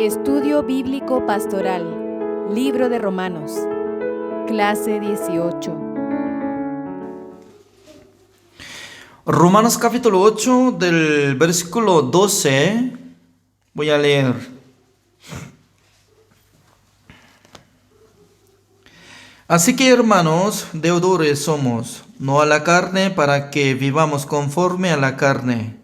Estudio Bíblico Pastoral, Libro de Romanos, Clase 18. Romanos capítulo 8 del versículo 12, voy a leer. Así que, hermanos, deudores somos, no a la carne, para que vivamos conforme a la carne.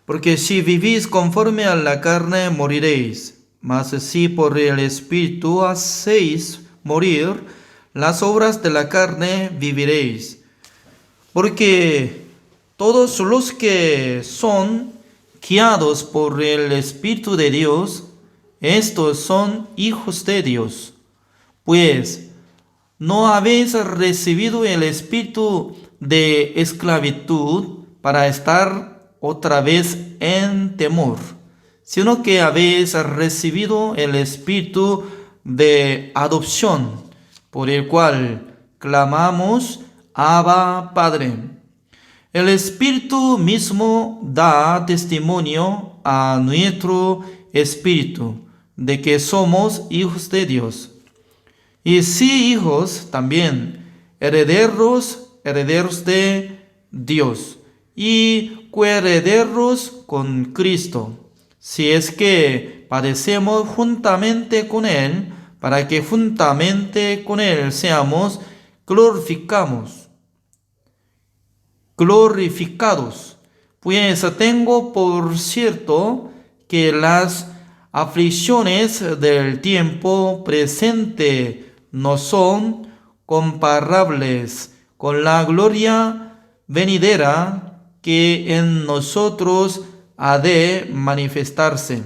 Porque si vivís conforme a la carne, moriréis. Mas si por el Espíritu hacéis morir las obras de la carne, viviréis. Porque todos los que son guiados por el Espíritu de Dios, estos son hijos de Dios. Pues no habéis recibido el espíritu de esclavitud para estar otra vez en temor, sino que habéis recibido el espíritu de adopción, por el cual clamamos, Abba, Padre. El Espíritu mismo da testimonio a nuestro espíritu de que somos hijos de Dios. Y si hijos, también herederos de Dios y coherederos con Cristo, si es que padecemos juntamente con Él, para que juntamente con Él seamos glorificados. Pues tengo por cierto que las aflicciones del tiempo presente no son comparables con la gloria venidera que en nosotros ha de manifestarse.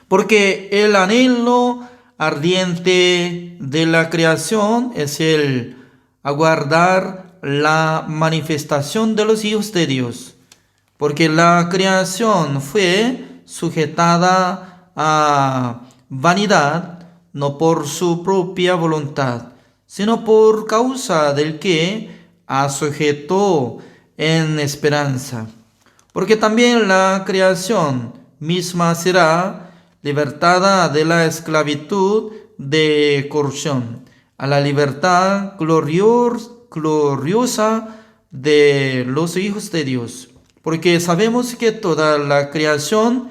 Porque el anhelo ardiente de la creación es el aguardar la manifestación de los hijos de Dios. Porque la creación fue sujetada a vanidad, no por su propia voluntad, sino por causa del que a sujetó en esperanza. Porque también la creación misma será libertada de la esclavitud de corrupción a la libertad gloriosa de los hijos de Dios. Porque sabemos que toda la creación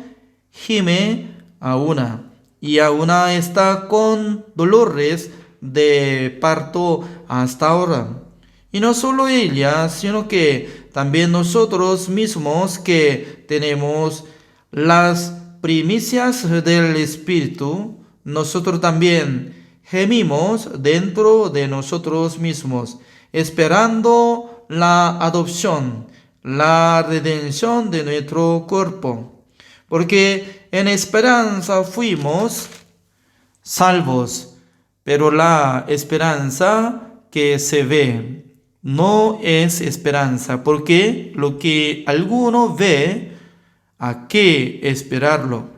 gime a una, y a una está con dolores de parto hasta ahora. Y no solo ella, sino que también nosotros mismos que tenemos las primicias del Espíritu, nosotros también gemimos dentro de nosotros mismos, esperando la adopción, la redención de nuestro cuerpo. Porque en esperanza fuimos salvos, pero la esperanza que se ve no es esperanza, porque lo que alguno ve, ¿a qué esperarlo?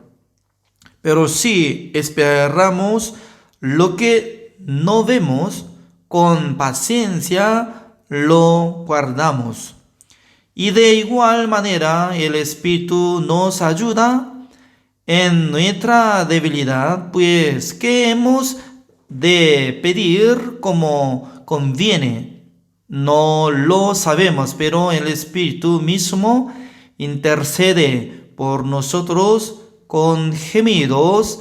Pero si esperamos lo que no vemos, con paciencia lo guardamos. Y de igual manera el Espíritu nos ayuda en nuestra debilidad, pues ¿qué hemos de pedir como conviene? No lo sabemos, pero el Espíritu mismo intercede por nosotros con gemidos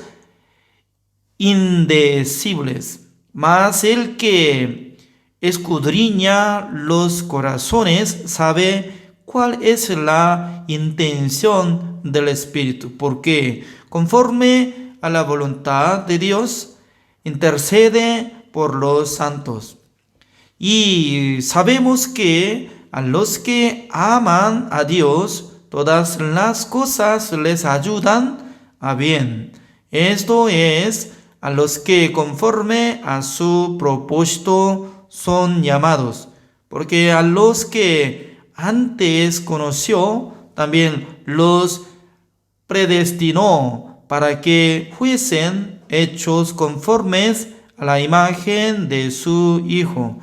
indecibles. Mas el que escudriña los corazones sabe cuál es la intención del Espíritu, porque conforme a la voluntad de Dios intercede por los santos. Y sabemos que a los que aman a Dios, todas las cosas les ayudan a bien. Esto es, a los que conforme a su propósito son llamados. Porque a los que antes conoció, también los predestinó para que fuesen hechos conformes a la imagen de su Hijo,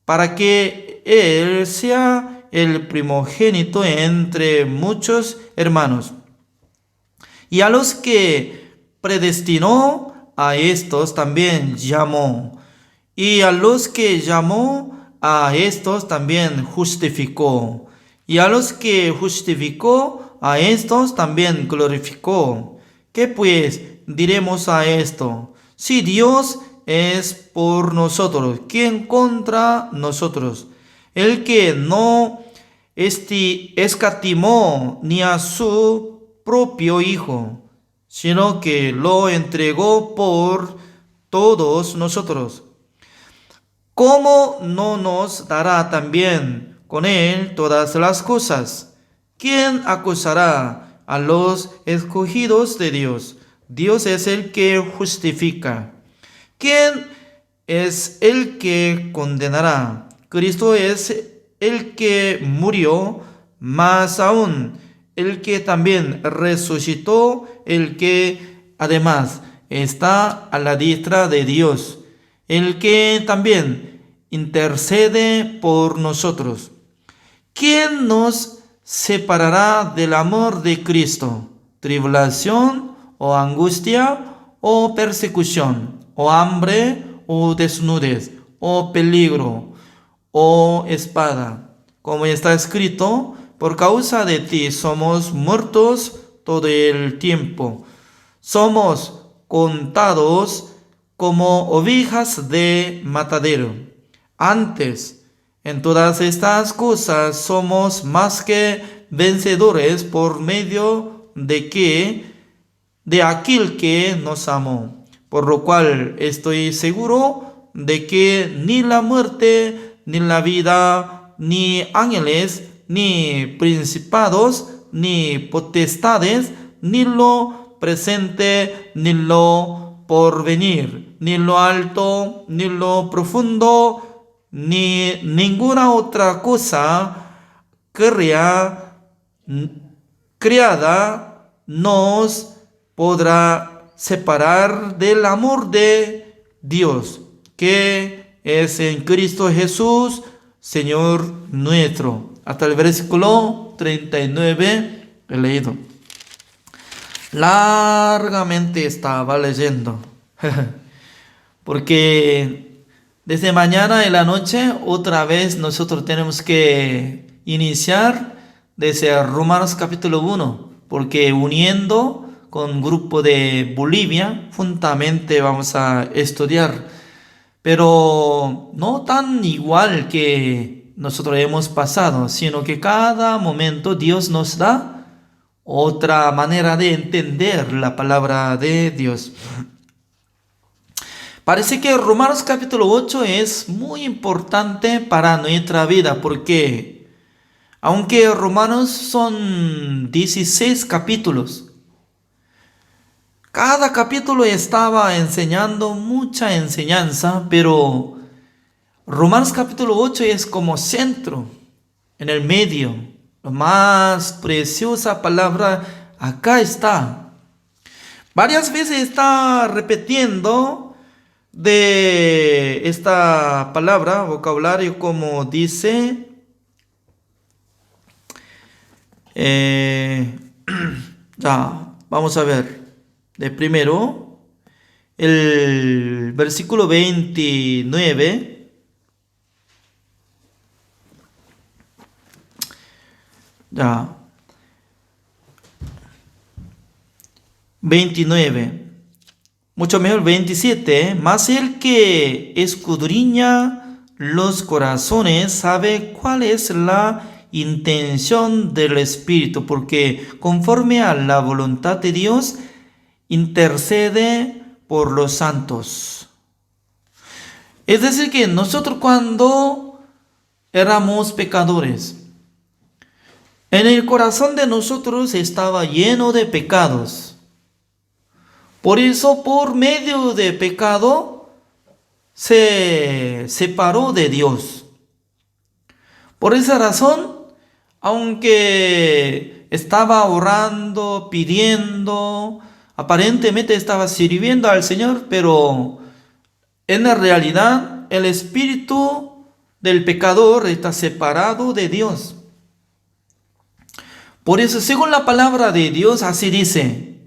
para que Él sea el primogénito entre muchos hermanos. Y a los que predestinó, a estos también llamó. Y a los que llamó, a estos también justificó. Y a los que justificó, a estos también glorificó. ¿Qué pues diremos a esto? Si Dios es por nosotros, ¿quién contra nosotros? El que no escatimó ni a su propio Hijo, sino que lo entregó por todos nosotros, ¿cómo no nos dará también con él todas las cosas? ¿Quién acusará a los escogidos de Dios? Dios es el que justifica. ¿Quién es el que condenará? Cristo es el que murió, más aún el que también resucitó, el que además está a la diestra de Dios, el que también intercede por nosotros. ¿Quién nos separará del amor de Cristo? ¿Tribulación o angustia o persecución o hambre o desnudez o peligro o espada? Como está escrito, por causa de ti somos muertos todo el tiempo. Somos contados como ovejas de matadero. Antes, en todas estas cosas somos más que vencedores por medio de aquel que nos amó. Por lo cual estoy seguro de que ni la muerte, ni la vida, ni ángeles, ni principados, ni potestades, ni lo presente, ni lo porvenir, ni lo alto, ni lo profundo, ni ninguna otra cosa creada nos podrá separar del amor de Dios, que es en Cristo Jesús, Señor nuestro. Hasta el versículo 39 he leído. Largamente estaba leyendo, porque desde mañana en la noche otra vez nosotros tenemos que iniciar desde Romanos capítulo 1, porque uniendo con grupo de Bolivia, juntamente vamos a estudiar, pero no tan igual que nosotros hemos pasado, sino que cada momento Dios nos da otra manera de entender la palabra de Dios. Parece que Romanos capítulo 8 es muy importante para nuestra vida, porque aunque Romanos son 16 capítulos, cada capítulo estaba enseñando mucha enseñanza, pero Romanos capítulo 8 es como centro, en el medio. La más preciosa palabra acá está. Varias veces está repitiendo de esta palabra, vocabulario, como dice, ya, vamos a ver. De primero, el versículo 29. Ya. 29. Mucho mejor 27. Mas el que escudriña los corazones sabe cuál es la intención del Espíritu, porque conforme a la voluntad de Dios intercede por los santos. Es decir, que nosotros cuando éramos pecadores, en el corazón de nosotros estaba lleno de pecados. Por eso, por medio de pecado, se separó de Dios. Por esa razón, aunque estaba orando, pidiendo, aparentemente estaba sirviendo al Señor, pero en la realidad el espíritu del pecador está separado de Dios. Por eso, según la palabra de Dios, así dice: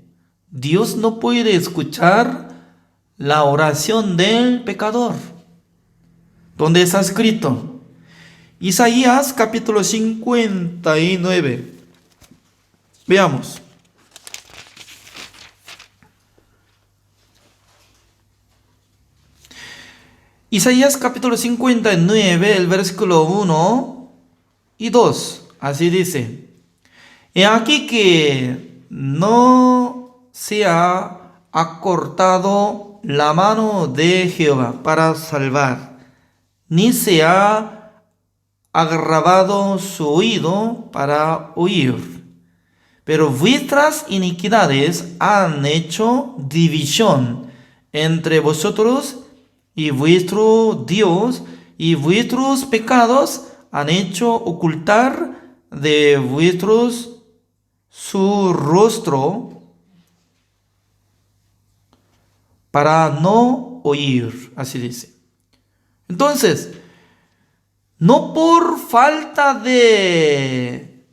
Dios no puede escuchar la oración del pecador. ¿Dónde está escrito? Isaías capítulo 59. Veamos. Isaías capítulo 59, el versículo 1 y 2. Así dice: He aquí que no se ha acortado la mano de Jehová para salvar, ni se ha agravado su oído para oír. Pero vuestras iniquidades han hecho división entre vosotros y vuestro Dios, y vuestros pecados han hecho ocultar de vuestros su rostro para no oír. Así dice. Entonces, no por falta de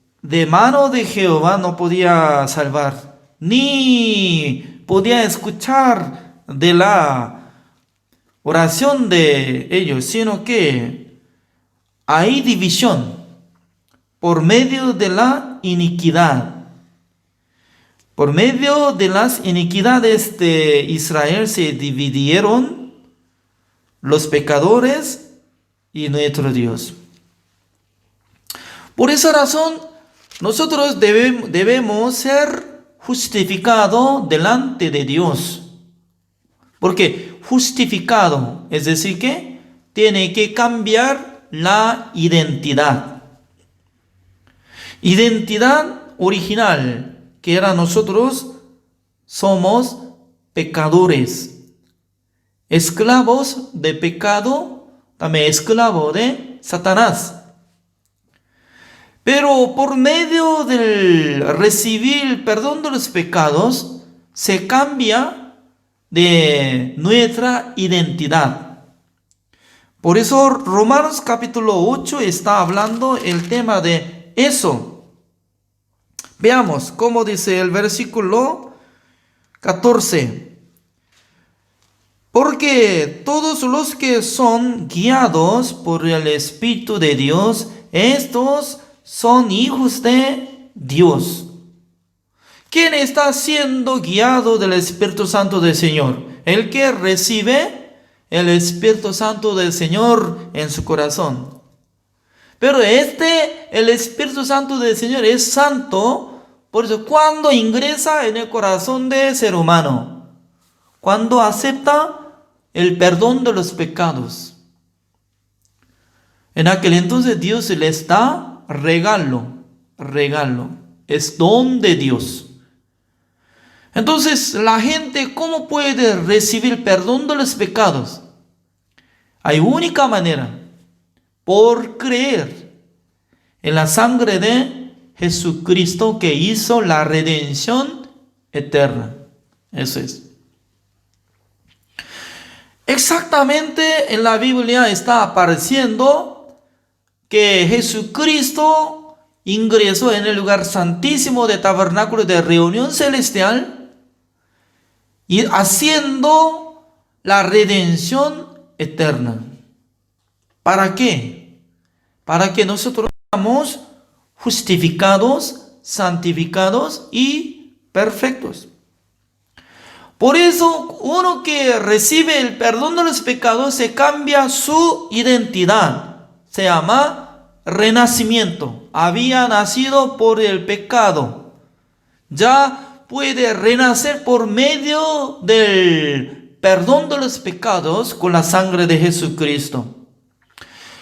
mano de Jehová no podía salvar, ni podía escuchar de la oración de ellos, sino que hay división por medio de la iniquidad. Por medio de las iniquidades de Israel se dividieron los pecadores y nuestro Dios. Por esa razón, nosotros debemos ser justificados delante de Dios. Porque justificado, es decir, que tiene que cambiar la identidad. Identidad original, que era nosotros somos pecadores, esclavos de pecado, también esclavo de Satanás. Pero por medio del recibir el perdón de los pecados, se cambia de nuestra identidad. Por eso Romanos capítulo 8 está hablando el tema de eso. Veamos cómo dice el versículo 14. Porque todos los que son guiados por el Espíritu de Dios, estos son hijos de Dios. ¿Quién está siendo guiado del Espíritu Santo del Señor? El que recibe el Espíritu Santo del Señor en su corazón. Pero el Espíritu Santo del Señor es santo, por eso cuando ingresa en el corazón del ser humano, cuando acepta el perdón de los pecados, en aquel entonces Dios les da regalo, es don de Dios. Entonces, la gente, ¿cómo puede recibir perdón de los pecados? Hay única manera, por creer en la sangre de Jesucristo que hizo la redención eterna. Eso es. Exactamente en la Biblia está apareciendo que Jesucristo ingresó en el lugar santísimo de tabernáculo de reunión celestial y haciendo la redención eterna. ¿Para qué? Para que nosotros seamos justificados, santificados y perfectos. Por eso, uno que recibe el perdón de los pecados se cambia su identidad. Se llama renacimiento. Había nacido por el pecado. Ya puede renacer por medio del perdón de los pecados con la sangre de Jesucristo.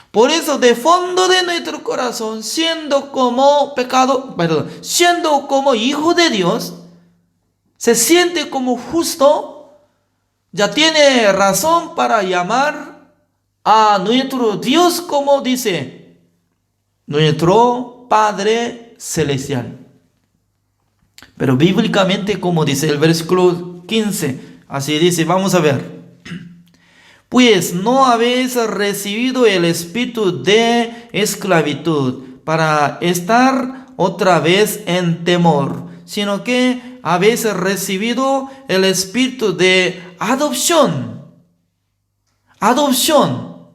Por eso, de fondo de nuestro corazón, siendo como hijo de Dios, se siente como justo, ya tiene razón para llamar a nuestro Dios como dice, nuestro Padre Celestial. Pero bíblicamente, como dice el versículo 15, así dice, vamos a ver. Pues no habéis recibido el espíritu de esclavitud para estar otra vez en temor, sino que habéis recibido el espíritu de adopción. Adopción.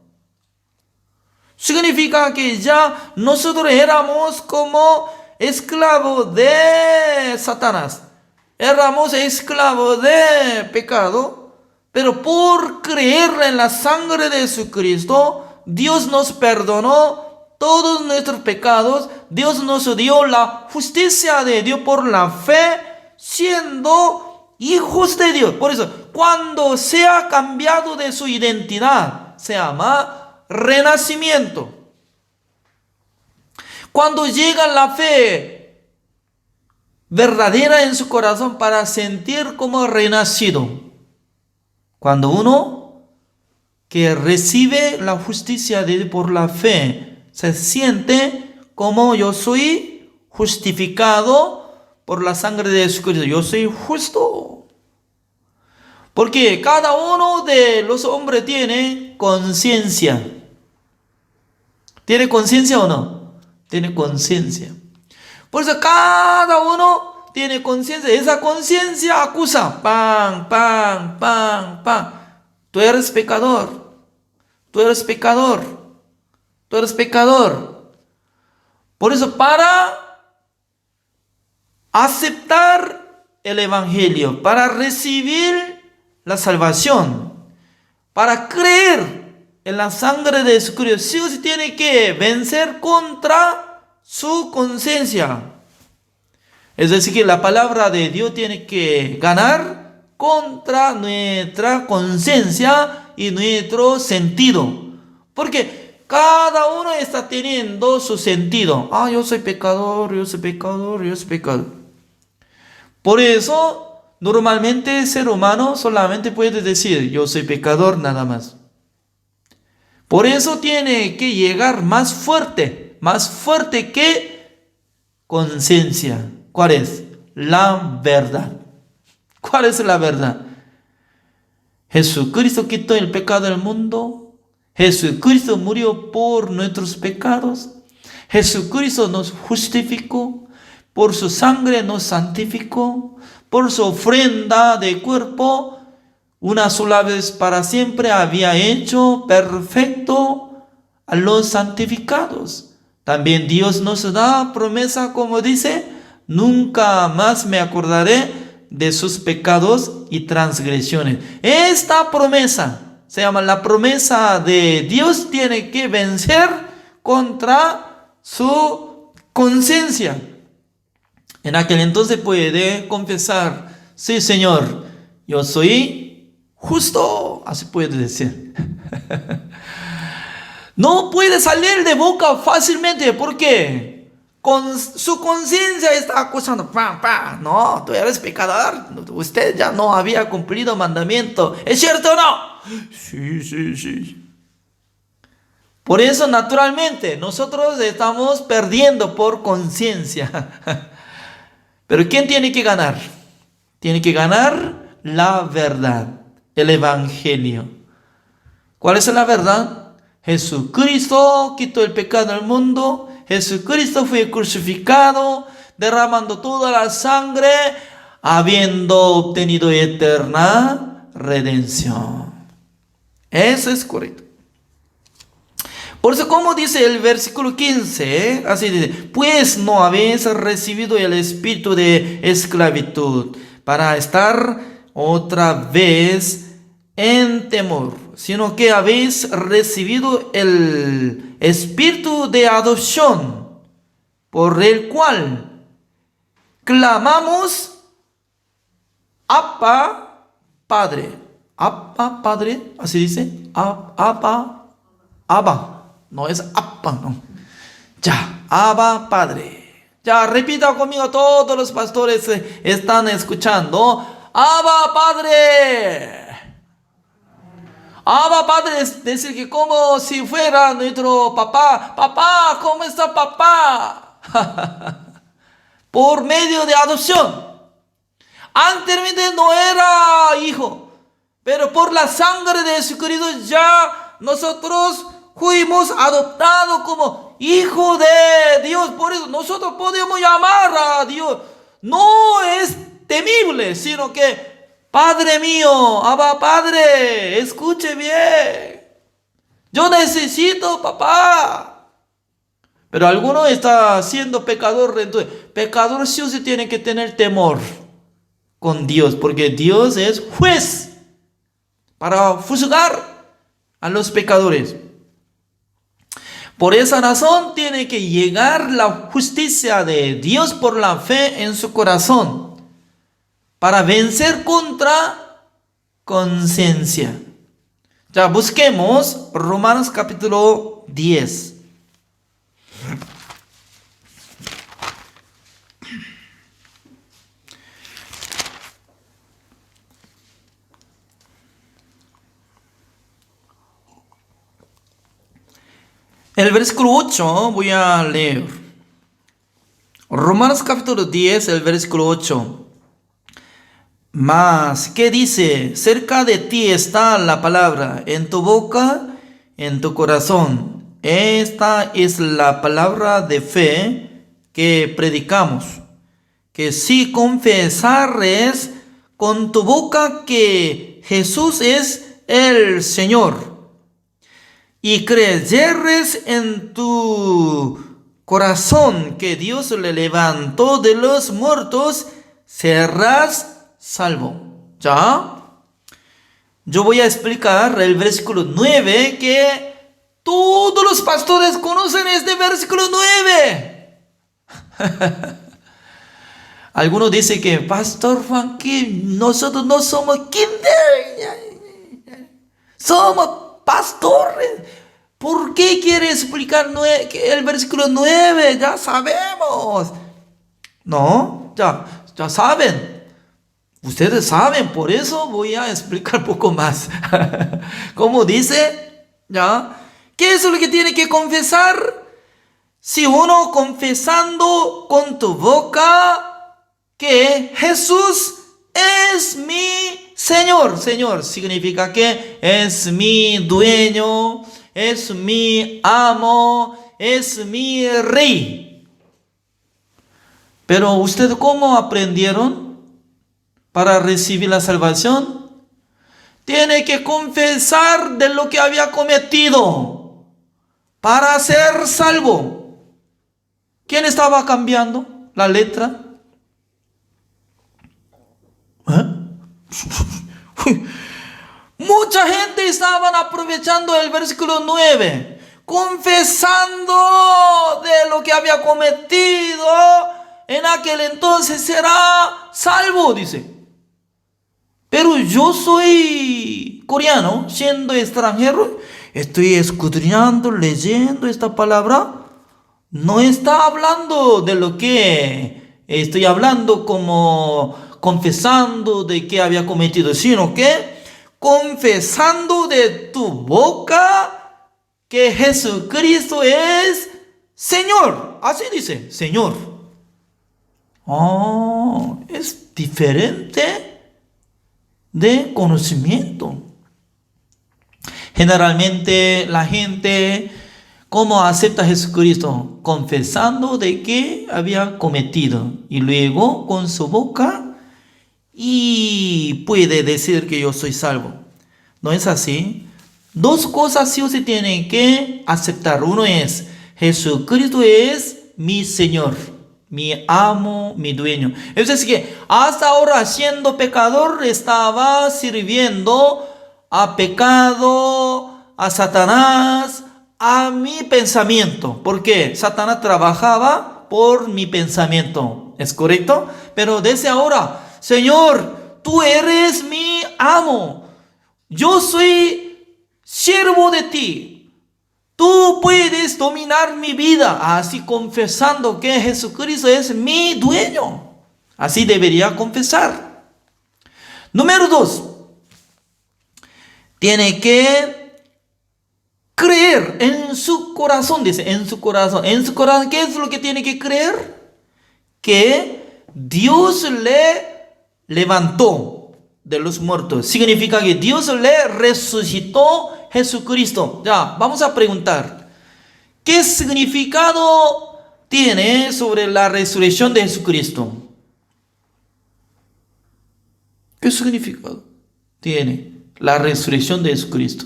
Significa que ya nosotros éramos como esclavos de Satanás. Éramos esclavos de pecado. Pero por creer en la sangre de Jesucristo, Dios nos perdonó todos nuestros pecados. Dios nos dio la justicia de Dios por la fe, siendo hijos de Dios. Por eso, cuando se ha cambiado de su identidad, se llama renacimiento. Cuando llega la fe verdadera en su corazón para sentir como renacido. Cuando uno que recibe la justicia de Dios por la fe, se siente como yo soy justificado por la sangre de Jesucristo. Yo soy justo. Porque cada uno de los hombres tiene conciencia. ¿Tiene conciencia o no? Tiene conciencia. Por eso cada uno tiene conciencia. Esa conciencia acusa. Pan. Tú eres pecador. Tú eres pecador. Tú eres pecador. Por eso, para aceptar el evangelio, para recibir la salvación, para creer en la sangre de Jesucristo, sí o sí tiene que vencer contra su conciencia. Es decir, que la palabra de Dios tiene que ganar contra nuestra conciencia y nuestro sentido. Porque cada uno está teniendo su sentido. Yo soy pecador, yo soy pecador, yo soy pecador. Por eso, normalmente el ser humano solamente puede decir, yo soy pecador, nada más. Por eso tiene que llegar más fuerte que conciencia. ¿Cuál es? La verdad. ¿Cuál es la verdad? Jesucristo quitó el pecado del mundo. Jesucristo murió por nuestros pecados. Jesucristo nos justificó. Por su sangre nos santificó. Por su ofrenda de cuerpo, una sola vez para siempre había hecho perfecto a los santificados. También Dios nos da promesa, como dice, nunca más me acordaré de sus pecados y transgresiones. Esta promesa se llama la promesa de Dios. Tiene que vencer contra su conciencia. En aquel entonces puede confesar, sí, Señor, yo soy justo. Así puede decir. No puede salir de boca fácilmente. ¿Por qué? Con su conciencia está acusando. No, tú eres pecador. Usted ya no había cumplido mandamiento. ¿Es cierto o no? Sí. Por eso, naturalmente, nosotros estamos perdiendo por conciencia. Pero ¿quién tiene que ganar? Tiene que ganar la verdad, el evangelio. ¿Cuál es la verdad? Jesucristo quitó el pecado del mundo. Jesucristo fue crucificado, derramando toda la sangre, habiendo obtenido eterna redención. Eso es correcto. Por eso, como dice el versículo 15, así dice, pues no habéis recibido el espíritu de esclavitud para estar otra vez en temor, sino que habéis recibido el espíritu de adopción, por el cual clamamos, Abba, Padre. Abba, Padre, así dice, Abba. No es Abba, no. Ya, Abba, Padre. Ya, repita conmigo, todos los pastores están escuchando. Abba, Padre. Abba, Padre es decir que como si fuera nuestro papá. Papá, ¿cómo está papá? Por medio de adopción. Anteriormente no era hijo, pero por la sangre de Jesucristo ya nosotros fuimos adoptados como hijo de Dios. Por eso nosotros podemos llamar a Dios. No es temible, sino que, Padre mío, Abba Padre, escuche bien. Yo necesito papá. Pero alguno está siendo pecador, entonces, pecador sí o sí tiene que tener temor con Dios, porque Dios es juez para juzgar a los pecadores. Por esa razón tiene que llegar la justicia de Dios por la fe en su corazón para vencer contra conciencia. Ya busquemos Romanos capítulo 10. El versículo 8 voy a leer. Romanos capítulo 10, el versículo 8. Mas, ¿qué dice? Cerca de ti está la palabra, en tu boca, en tu corazón. Esta es la palabra de fe que predicamos. Que si confesares con tu boca que Jesús es el Señor, y creyeres en tu corazón que Dios le levantó de los muertos, serás salvo. ¿Ya? Yo voy a explicar el versículo 9, que todos los pastores conocen este versículo 9. Algunos dicen que, Pastor Juan, que nosotros no somos kinder, somos pastores. ¿Por qué quiere explicar el versículo 9? Ya sabemos. No, ya saben. Ustedes saben, por eso voy a explicar un poco más. ¿Cómo dice? ¿Ya? ¿Qué es lo que tiene que confesar? Si uno confesando con tu boca que Jesús es mi Señor. Señor significa que es mi dueño, es mi amo, es mi rey. Pero ¿ustedes cómo aprendieron para recibir la salvación? Tiene que confesar de lo que había cometido para ser salvo. ¿Quién estaba cambiando la letra? Mucha gente estaban aprovechando el versículo 9, confesando de lo que había cometido, en aquel entonces será salvo, dice. Pero yo soy coreano, siendo extranjero, estoy escudriñando, leyendo esta palabra. No está hablando de lo que estoy hablando como confesando de que había cometido, sino que confesando de tu boca que Jesucristo es Señor. Así dice, Señor. Es diferente de conocimiento. Generalmente la gente, ¿cómo acepta a Jesucristo? Confesando de que había cometido y luego con su boca y puede decir que yo soy salvo. No es así. Dos cosas sí o sí tienen que aceptar. Uno es, Jesucristo es mi Señor, mi amo, mi dueño. Es decir, que hasta ahora siendo pecador estaba sirviendo a pecado, a Satanás, a mi pensamiento. ¿Por qué? Satanás trabajaba por mi pensamiento. ¿Es correcto? Pero desde ahora, Señor, tú eres mi amo. Yo soy siervo de ti. Tú puedes dominar mi vida. Así confesando que Jesucristo es mi dueño. Así debería confesar. Número 2. Tiene que creer en su corazón. Dice, en su corazón. En su corazón, ¿qué es lo que tiene que creer? Que Dios le levantó de los muertos. Significa que Dios le resucitó Jesucristo. Ya, vamos a preguntar, ¿qué significado tiene sobre la resurrección de Jesucristo? ¿Qué significado tiene la resurrección de Jesucristo?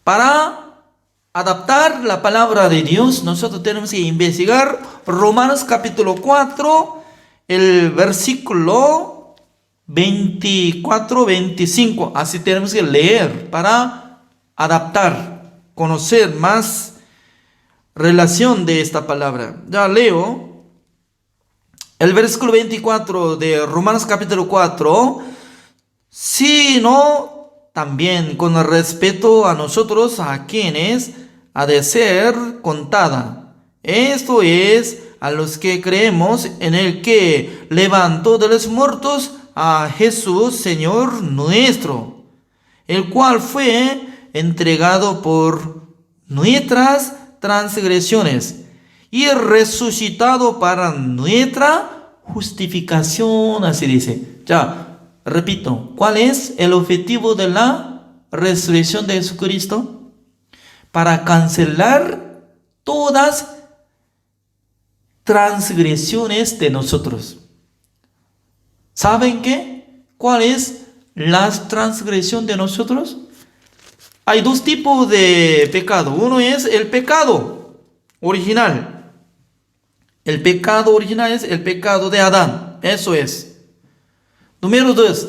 Para adaptar la palabra de Dios, nosotros tenemos que investigar Romanos capítulo 4, el versículo 24, 25. Así tenemos que leer para adaptar, conocer más relación de esta palabra. Ya leo el versículo 24 de Romanos capítulo 4. Sino también con respeto a nosotros, a quienes ha de ser contada. Esto es, a los que creemos en el que levantó de los muertos a Jesús, Señor nuestro, el cual fue entregado por nuestras transgresiones y resucitado para nuestra justificación. Así dice. Ya. Repito, ¿cuál es el objetivo de la resurrección de Jesucristo? Para cancelar todas transgresiones de nosotros. ¿Saben qué? ¿Cuál es la transgresión de nosotros? Hay dos tipos de pecado. Uno es el pecado original. El pecado original es el pecado de Adán. Eso es. Número 2,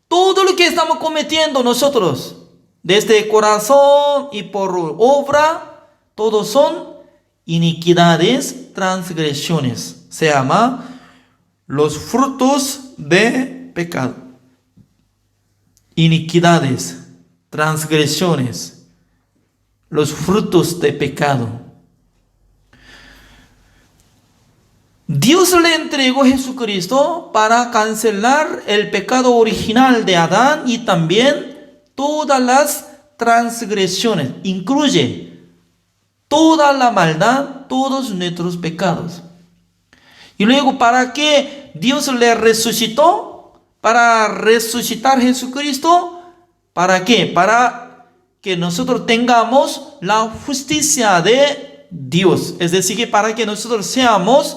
todo lo que estamos cometiendo nosotros, desde corazón y por obra, todos son iniquidades, transgresiones. Se llama los frutos de pecado. Iniquidades, transgresiones, los frutos de pecado. Dios le entregó a Jesucristo para cancelar el pecado original de Adán y también todas las transgresiones. Incluye toda la maldad, todos nuestros pecados. Y luego, ¿para qué Dios le resucitó? Para resucitar a Jesucristo. ¿Para qué? Para que nosotros tengamos la justicia de Dios. Es decir, que para que nosotros seamos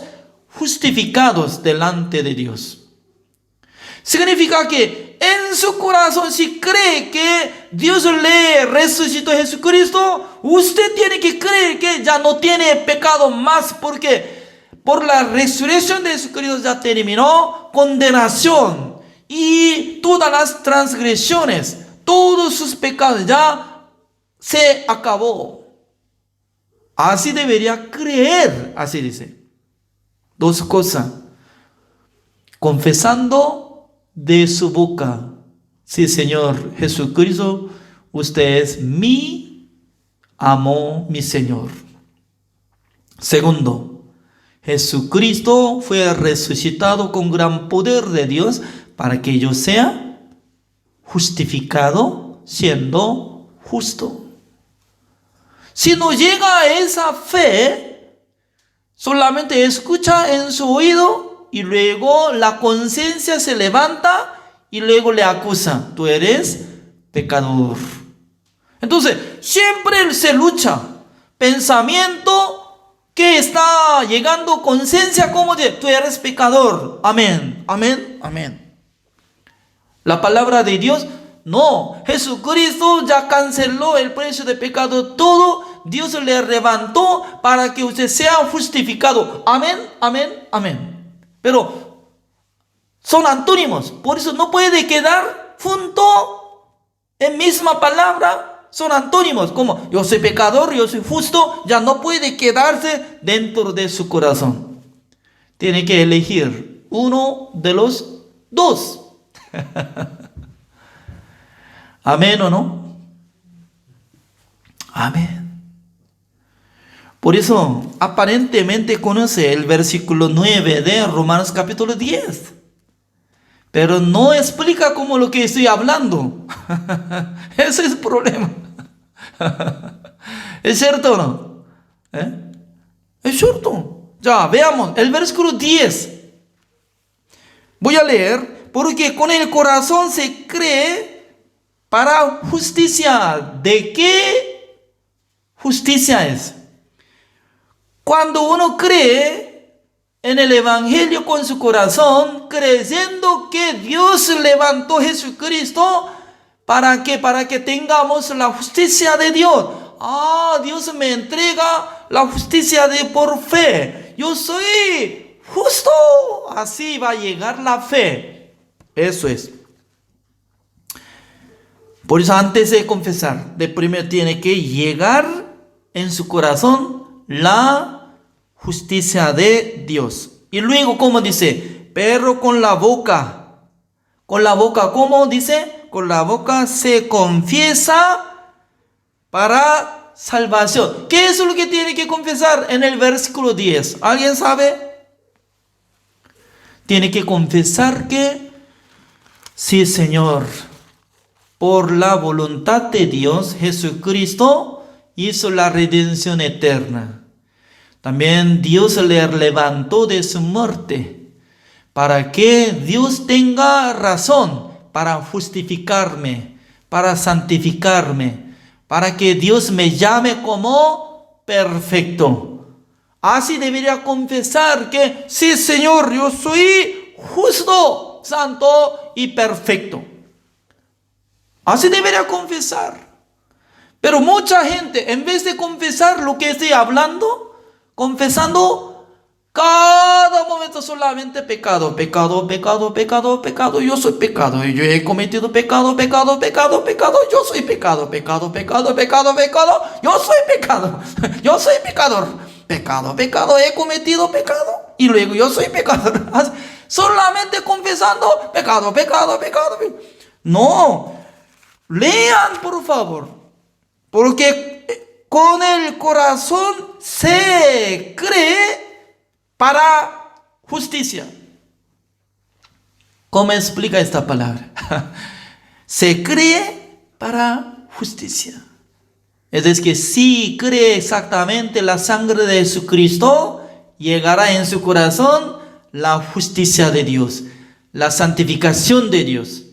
justificados delante de Dios. Significa que en su corazón, si cree que Dios le resucitó a Jesucristo, usted tiene que creer que ya no tiene pecado más, porque por la resurrección de Jesucristo ya terminó condenación y todas las transgresiones, todos sus pecados ya se acabó. Así debería creer, así dice. Dos cosas. Confesando de su boca: sí, Señor Jesucristo, usted es mi amo, mi Señor. Segundo, Jesucristo fue resucitado con gran poder de Dios para que yo sea justificado siendo justo. Si no llega a esa fe, solamente escucha en su oído y luego la conciencia se levanta y luego le acusa: tú eres pecador. Entonces, siempre se lucha. Pensamiento que está llegando, conciencia como de tú eres pecador. Amén, amén, amén. La palabra de Dios, no. Jesucristo ya canceló el precio de pecado todo. Dios le levantó para que usted sea justificado. Amén, amén, amén. Pero son antónimos. Por eso no puede quedar junto en misma palabra. Son antónimos. Como yo soy pecador, yo soy justo. Ya no puede quedarse dentro de su corazón. Tiene que elegir uno de los dos. Amén o no. Amén. Por eso, aparentemente conoce el versículo 9 de Romanos capítulo 10. Pero no explica como lo que estoy hablando. Ese es el problema. ¿Es cierto o no? Es cierto. Ya, veamos el versículo 10. Voy a leer. Porque con el corazón se cree para justicia. ¿De qué justicia es? Cuando uno cree en el Evangelio con su corazón, creyendo que Dios levantó a Jesucristo. ¿Para qué? Para que tengamos la justicia de Dios. Dios me entrega la justicia por fe. Yo soy justo. Así va a llegar la fe. Eso es. Por eso antes de confesar, de primero tiene que llegar en su corazón la justicia de Dios. Y luego, ¿cómo dice? Pero con la boca, ¿cómo dice? Con la boca se confiesa para salvación. ¿Qué es lo que tiene que confesar en el versículo 10? ¿Alguien sabe? Tiene que confesar que sí, Señor, por la voluntad de Dios, Jesucristo hizo la redención eterna. También Dios le levantó de su muerte para que Dios tenga razón para justificarme, para santificarme, para que Dios me llame como perfecto. Así debería confesar que sí, Señor, yo soy justo, santo y perfecto. Así debería confesar. Pero mucha gente, en vez de confesar lo que estoy hablando, confesando cada momento solamente pecado, yo soy pecado, yo he cometido pecado, yo soy pecado, yo soy pecado, yo soy pecador, pecado, he cometido pecado, y luego yo soy pecador, solamente confesando pecado. No, lean por favor, porque con el corazón se cree para justicia. ¿Cómo explica esta palabra? Se cree para justicia. Es decir, que si cree exactamente la sangre de Jesucristo, llegará en su corazón la justicia de Dios, la santificación de Dios,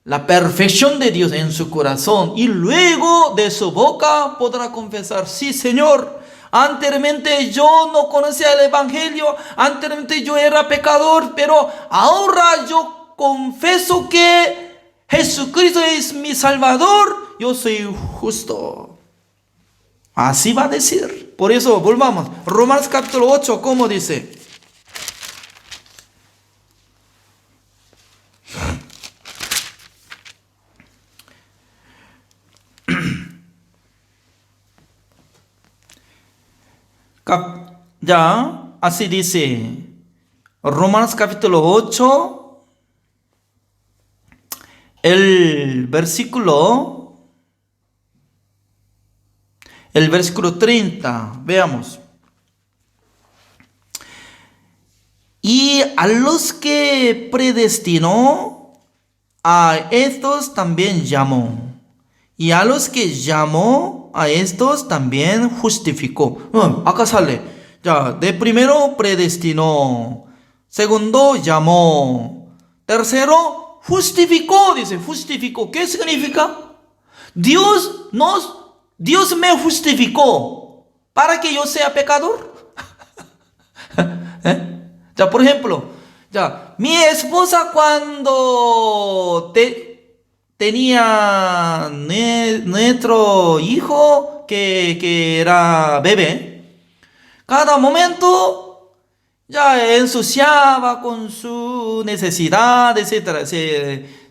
la perfección de Dios en su corazón. Y luego de su boca podrá confesar: sí, Señor, anteriormente yo no conocía el Evangelio, anteriormente yo era pecador, pero ahora yo confeso que Jesucristo es mi Salvador, yo soy justo. Así va a decir. Por eso volvamos. Romanos capítulo 8, ¿cómo dice? Ya, así dice Romanos capítulo 8, el versículo 30, veamos. Y a los que predestinó, a estos también llamó. Y a los que llamó, a estos también justificó. Acá sale. Ya, de primero predestinó. Segundo llamó. Tercero justificó. Dice, justificó. ¿Qué significa? Dios me justificó para que yo sea pecador. Ya, por ejemplo, ya, mi esposa cuando tenía nuestro hijo que era bebé, cada momento ya ensuciaba con su necesidad, etc.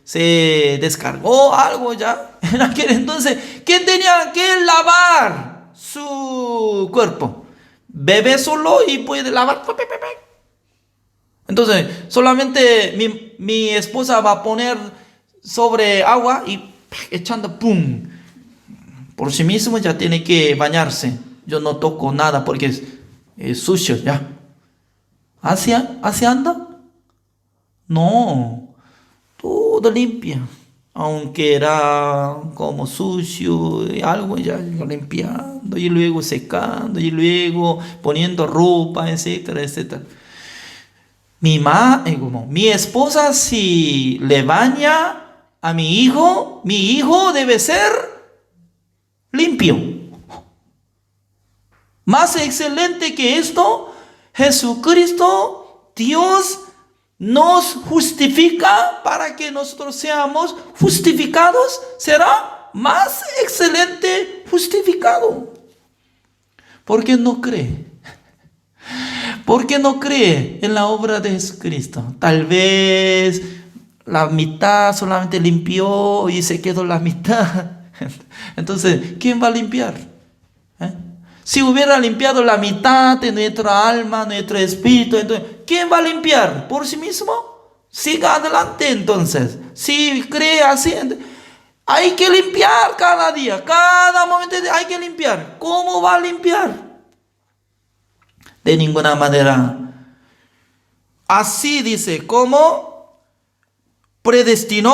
Se descargó algo ya. En aquel entonces, ¿quién tenía que lavar su cuerpo? Bebé solo y puede lavar. Entonces, solamente mi esposa va a poner sobre agua y echando pum. Por sí mismo ya tiene que bañarse. Yo no toco nada porque es sucio ya. ¿Así anda? No, todo limpia. Aunque era como sucio y algo, ya limpiando y luego secando y luego poniendo ropa, etcétera, etcétera. Mi esposa, si le baña a mi hijo debe ser limpio. Más excelente que esto, Jesucristo, Dios, nos justifica para que nosotros seamos justificados, será más excelente justificado. ¿Por qué no cree? ¿Por qué no cree en la obra de Jesucristo? Tal vez la mitad solamente limpió y se quedó la mitad. Entonces, ¿quién va a limpiar? Si hubiera limpiado la mitad de nuestra alma, nuestro espíritu, entonces, ¿quién va a limpiar? ¿Por sí mismo? Siga adelante entonces. Si cree así, hay que limpiar cada día, cada momento hay que limpiar. ¿Cómo va a limpiar? De ninguna manera. Así dice, como predestinó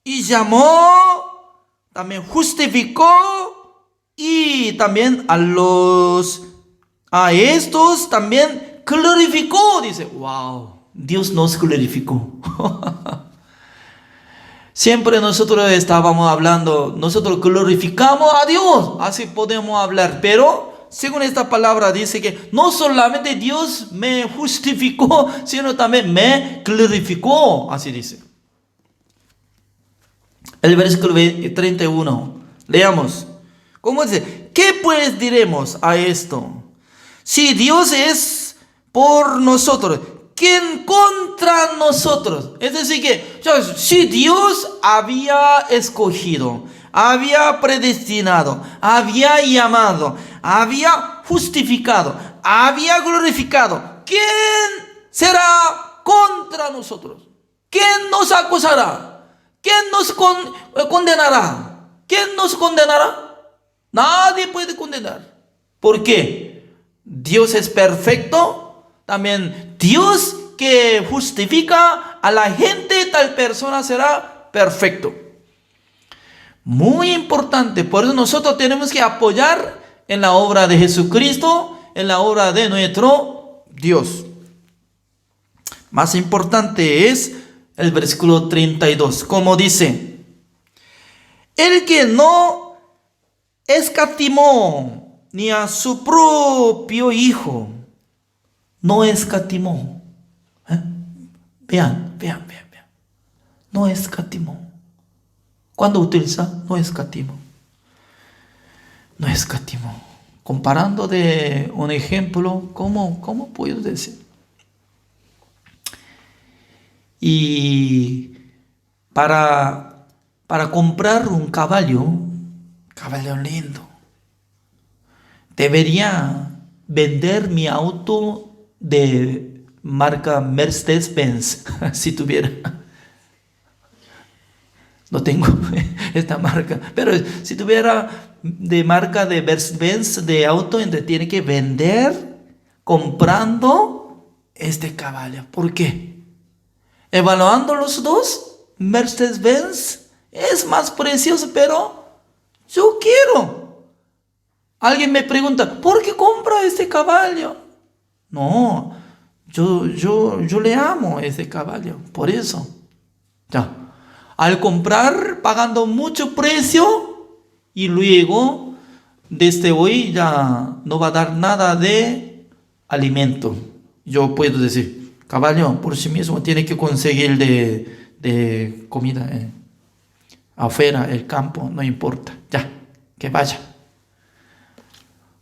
y llamó, también justificó y también a estos también glorificó. Dice, wow, Dios nos glorificó. Siempre nosotros estábamos hablando, nosotros glorificamos a Dios, así podemos hablar, pero según esta palabra dice que no solamente Dios me justificó, sino también me glorificó, así dice. El versículo 31, leamos. ¿Cómo dice? ¿Qué pues diremos a esto? Si Dios es por nosotros, ¿quién contra nosotros? Es decir que, si Dios había escogido, había predestinado, había llamado, había justificado, había glorificado, ¿quién será contra nosotros? ¿Quién nos acusará? ¿Quién nos condenará? ¿Quién nos condenará? Nadie puede condenar. ¿Por qué? Dios es perfecto. También Dios que justifica a la gente, tal persona será perfecto. Muy importante. Por eso nosotros tenemos que apoyar en la obra de Jesucristo, en la obra de nuestro Dios. Más importante es el versículo 32. Como dice, el que no escatimó ni a su propio hijo, no escatimó. Vean. No escatimó. ¿Cuándo utiliza? No escatimó. No escatimó. Comparando de un ejemplo, ¿cómo puedo decir? Y para comprar un caballo lindo, debería vender mi auto de marca Mercedes-Benz, si tuviera. No tengo esta marca, pero si tuviera de marca de Mercedes-Benz de auto, entonces tiene que vender comprando este caballo. ¿Por qué? Evaluando los dos, Mercedes-Benz es más precioso, pero yo quiero. Alguien me pregunta, ¿por qué compra este caballo? No, yo le amo ese caballo, por eso. Ya. Al comprar pagando mucho precio y luego desde hoy ya no va a dar nada de alimento. Yo puedo decir, caballo por sí mismo tiene que conseguir de comida afuera, el campo, no importa, ya, que vaya.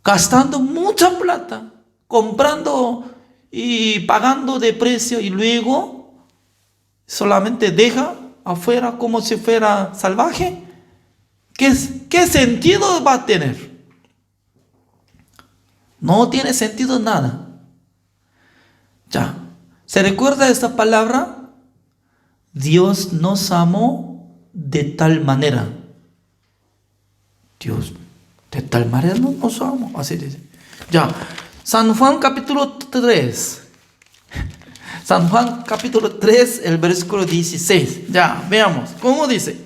Gastando mucha plata, comprando y pagando de precio y luego solamente deja afuera como si fuera salvaje. ¿Qué sentido va a tener? No tiene sentido nada. Ya, ¿se recuerda esta palabra? Dios nos amó de tal manera. Dios de tal manera no nos amó, así dice. Ya, San Juan capítulo 3. San Juan capítulo 3, el versículo 16. Ya, veamos, ¿cómo dice?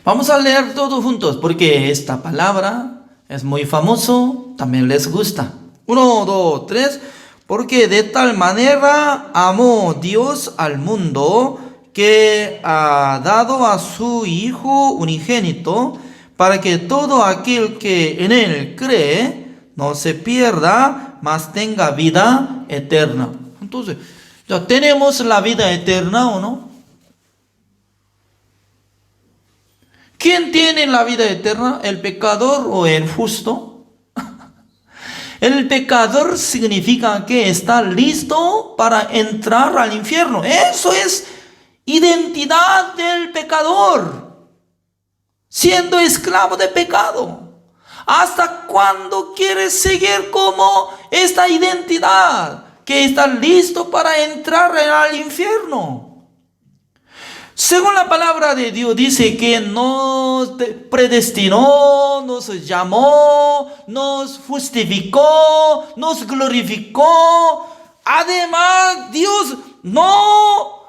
Vamos a leer todos juntos, porque esta palabra es muy famoso, también les gusta. 1, 2, 3. Porque de tal manera amó Dios al mundo, que ha dado a su Hijo unigénito, para que todo aquel que en Él cree no se pierda, mas tenga vida eterna. Entonces, ¿ya tenemos la vida eterna o no? ¿Quién tiene la vida eterna? ¿El pecador o el justo? El pecador significa que está listo para entrar al infierno. Eso es identidad del pecador, siendo esclavo de pecado. ¿Hasta cuándo quieres seguir como esta identidad? Que está listo para entrar al infierno. Según la palabra de Dios, dice que nos predestinó, nos llamó, nos justificó, nos glorificó. Además, Dios no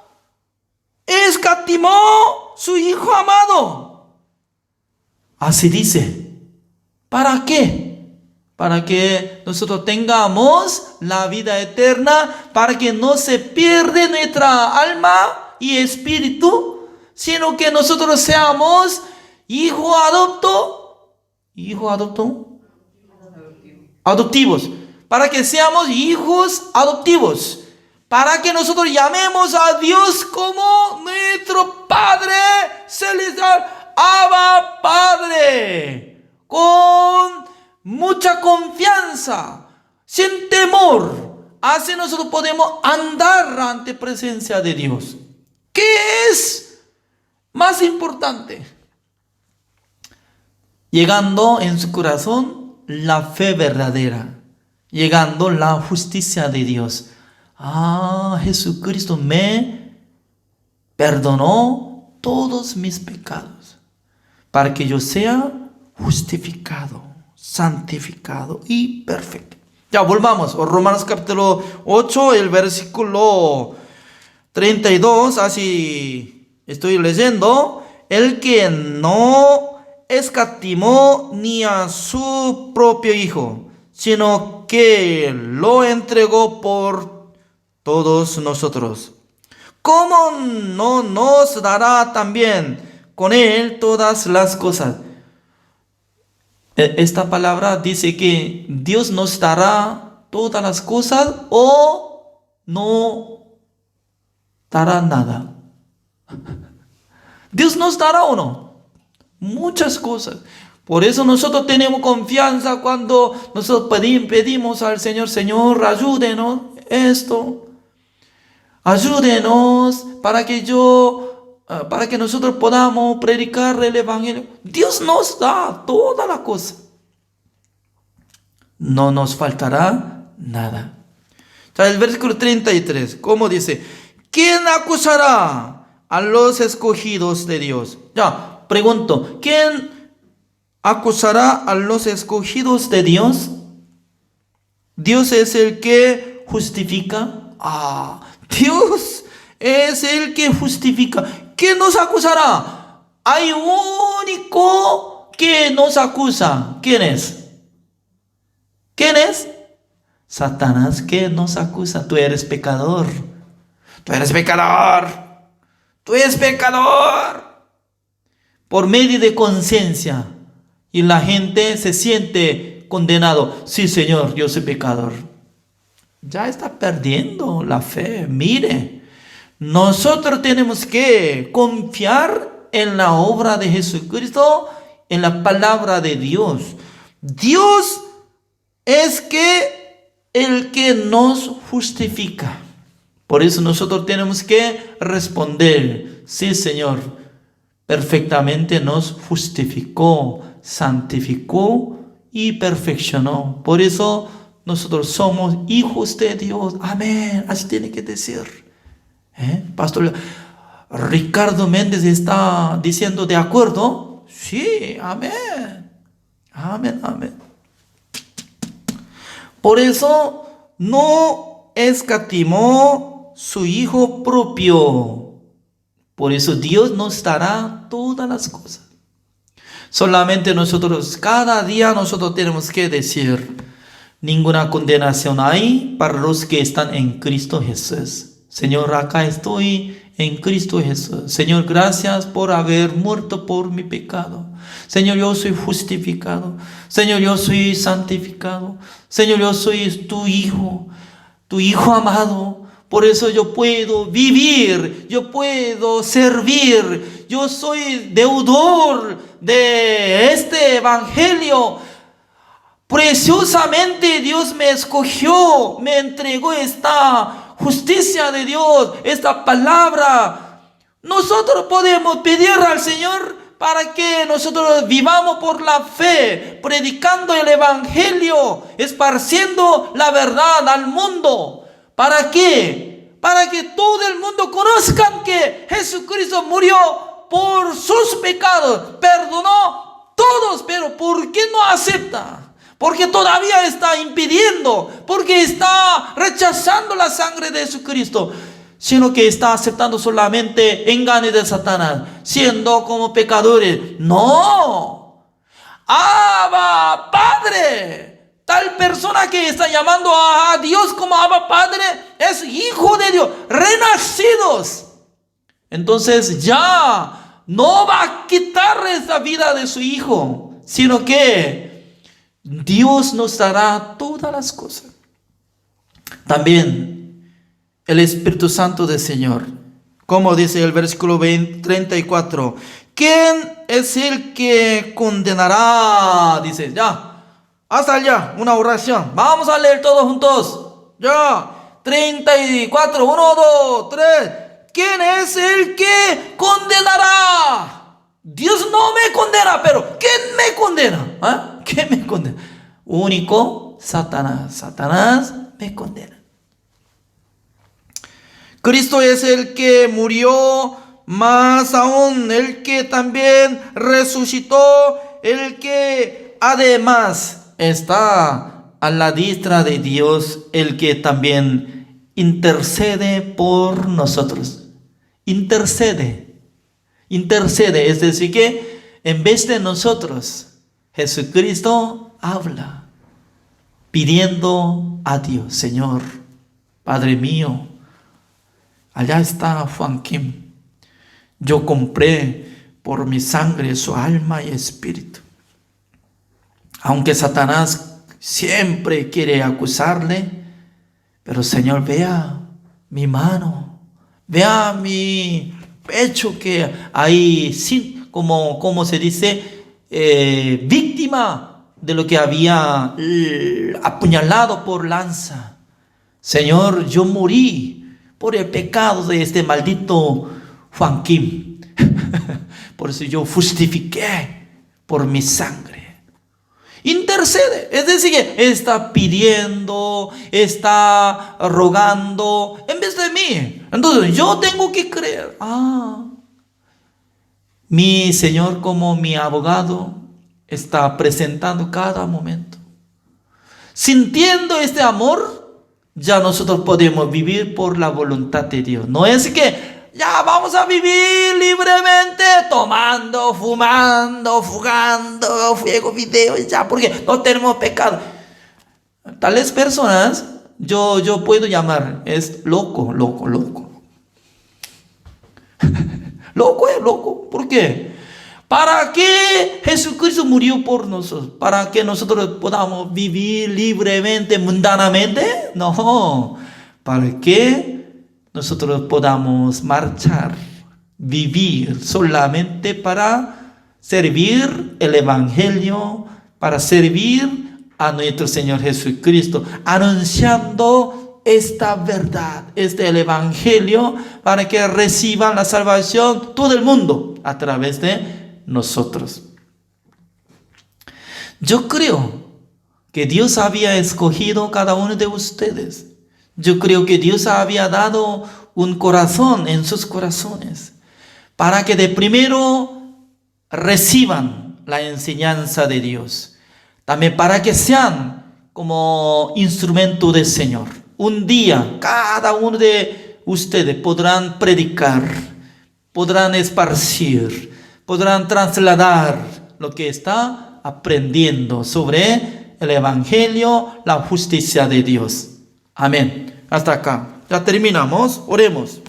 escatimó su Hijo amado. Así dice. ¿Para qué? Para que nosotros tengamos la vida eterna, para que no se pierda nuestra alma y espíritu, sino que nosotros seamos adoptivos, para que seamos hijos adoptivos, para que nosotros llamemos a Dios como nuestro Padre Celestial, Abba Padre, con mucha confianza, sin temor. Así nosotros podemos andar ante presencia de Dios. ¿Qué es más importante? Llegando en su corazón la fe verdadera, llegando la justicia de Dios. Jesucristo me perdonó todos mis pecados para que yo sea justificado, santificado y perfecto. Ya volvamos a Romanos capítulo 8, el versículo 32, así estoy leyendo. El que no escatimó ni a su propio Hijo, sino que lo entregó por todos nosotros, ¿cómo no nos dará también con Él todas las cosas? Esta palabra dice que Dios nos dará todas las cosas o no dará nada. Dios nos dará o no muchas cosas. Por eso nosotros tenemos confianza cuando nosotros pedimos al Señor: Señor, ayúdenos esto, ayúdenos para que nosotros podamos predicar el Evangelio. Dios nos da toda la cosa. No nos faltará nada. El versículo 33, ¿cómo dice? ¿Quién acusará a los escogidos de Dios? Ya, pregunto, ¿quién acusará a los escogidos de Dios? Dios es el que justifica. Dios es el que justifica. ¿Quién nos acusará? Hay un único que nos acusa. ¿Quién es? ¿Quién es? Satanás, que nos acusa. Tú eres pecador. Tú eres pecador. Tú eres pecador. Por medio de conciencia. Y la gente se siente condenado. Sí, Señor, yo soy pecador. Ya está perdiendo la fe. Mire, nosotros tenemos que confiar en la obra de Jesucristo, en la palabra de Dios. Dios es el que nos justifica. Por eso nosotros tenemos que responder: sí, Señor, perfectamente nos justificó, santificó y perfeccionó. Por eso nosotros somos hijos de Dios. Amén. Así tiene que decir. Pastor Ricardo Méndez está diciendo de acuerdo. Sí, amén. Amén, amén. Por eso no escatimó su Hijo propio. Por eso Dios nos dará todas las cosas. Solamente nosotros, cada día nosotros tenemos que decir: ninguna condenación hay para los que están en Cristo Jesús. Señor, acá estoy en Cristo Jesús. Señor, gracias por haber muerto por mi pecado. Señor, yo soy justificado. Señor, yo soy santificado. Señor, yo soy tu hijo amado. Por eso yo puedo vivir, yo puedo servir. Yo soy deudor de este evangelio. Preciosamente Dios me escogió, me entregó esta justicia de Dios, esta palabra. Nosotros podemos pedir al Señor para que nosotros vivamos por la fe, predicando el evangelio, esparciendo la verdad al mundo. ¿Para qué? Para que todo el mundo conozca que Jesucristo murió por sus pecados, perdonó todos, pero ¿por qué no acepta? Porque todavía está impidiendo, porque está rechazando la sangre de Jesucristo, sino que está aceptando solamente engaños de Satanás, siendo como pecadores. ¡No! ¡Abba, Padre! Tal persona que está llamando a Dios como Abba, Padre, es hijo de Dios, renacidos. Entonces ya no va a quitar esa vida de su hijo, sino que Dios nos dará todas las cosas. También el Espíritu Santo del Señor, como dice el versículo 34, ¿quién es el que condenará? Dice, ya, hasta allá, una oración. Vamos a leer todos juntos. Ya, 34, 1, 2, 3. ¿Quién es el que condenará? Dios no me condena, pero ¿quién me condena? ¿Ah? ¿Quién me condena? Único Satanás. Satanás me condena. Cristo es el que murió, más aún el que también resucitó, el que además está a la diestra de Dios, el que también intercede por nosotros. Intercede, es decir que en vez de nosotros, Jesucristo habla, pidiendo a Dios, Señor, Padre mío, allá está Juan Kim. Yo compré por mi sangre su alma y espíritu. Aunque Satanás siempre quiere acusarle, pero Señor, vea mi mano, vea mi pecho que ahí, como se dice, víctima de lo que había apuñalado por lanza. Señor, yo morí por el pecado de este maldito Juan Kim. Por eso yo justifiqué por mi sangre. Intercede, es decir, que está pidiendo, está rogando en vez de mí. Entonces yo tengo que creer. Mi Señor como mi abogado está presentando cada momento. Sintiendo este amor, ya nosotros podemos vivir por la voluntad de Dios. No es que ya vamos a vivir libremente, tomando, fumando, fugando, fuego, video, ya, porque no tenemos pecado. Tales personas, yo puedo llamar, es loco. Loco, ¿por qué? ¿Para qué Jesucristo murió por nosotros? ¿Para que nosotros podamos vivir libremente, mundanamente? No, para que nosotros podamos marchar, vivir solamente para servir el evangelio, para servir a nuestro Señor Jesucristo, anunciando esta verdad, el evangelio, para que reciban la salvación todo el mundo a través de nosotros. Yo creo que Dios había escogido cada uno de ustedes. Yo creo que Dios había dado un corazón en sus corazones para que de primero reciban la enseñanza de Dios. También para que sean como instrumento del Señor. Un día cada uno de ustedes podrán predicar, podrán esparcir, podrán trasladar lo que está aprendiendo sobre el evangelio, la justicia de Dios. Amén. Hasta acá. Ya terminamos. Oremos.